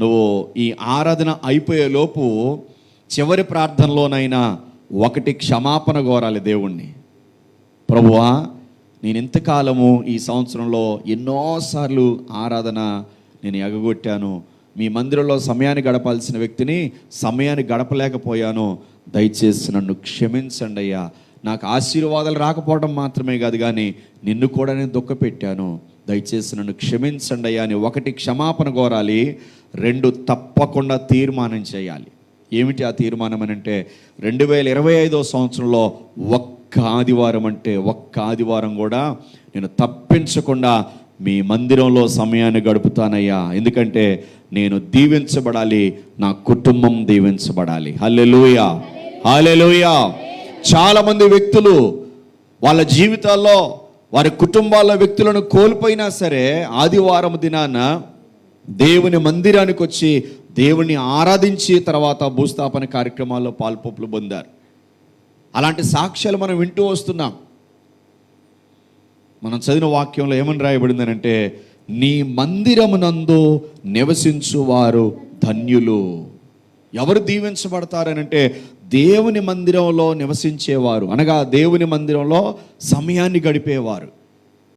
నువ్వు ఈ ఆరాధన అయిపోయే లోపు చివరి ప్రార్థనలోనైనా ఒకటి క్షమాపణ కోరాలి దేవుణ్ణి. ప్రభువా, నేను ఇంతకాలము ఈ సంవత్సరంలో ఎన్నోసార్లు ఆరాధన నేను ఎగగొట్టాను. మీ మందిరంలో సమయాన్ని గడపాల్సిన వ్యక్తిని సమయాన్ని గడపలేకపోయాను. దయచేసి నన్ను క్షమించండి అయ్యా. నాకు ఆశీర్వాదాలు రాకపోవడం మాత్రమే కాదు, కానీ నిన్ను కూడా నేను దుఃఖపెట్టాను. దయచేసి నన్ను క్షమించండి అయ్యా అని ఒకటి క్షమాపణ కోరాలి. 2 తప్పకుండా తీర్మానం చేయాలి. ఏమిటి ఆ తీర్మానం అని అంటే 2025 సంవత్సరంలో ఒక్క ఆదివారం కూడా నేను తప్పించకుండా మీ మందిరంలో సమయాన్ని గడుపుతానయ్యా. ఎందుకంటే నేను దీవించబడాలి, నా కుటుంబం దీవించబడాలి. హల్లెలూయా, హల్లెలూయా. చాలామంది వ్యక్తులు వాళ్ళ జీవితాల్లో వారి కుటుంబాల వ్యక్తులను కోల్పోయినా సరే ఆదివారం దినాన దేవుని మందిరానికి వచ్చి దేవుని ఆరాధించి తర్వాత భూస్థాపన కార్యక్రమాల్లో పాల్పొప్పులు పొందారు. అలాంటి సాక్ష్యాలు మనం వింటూ వస్తున్నాం. మనం చదివిన వాక్యంలో ఏమని రాయబడిందనంటే, నీ మందిరమునందు నివసించువారు ధన్యులు. ఎవరు దీవించబడతారనంటే దేవుని మందిరంలో నివసించేవారు, అనగా దేవుని మందిరంలో సమయాన్ని గడిపేవారు.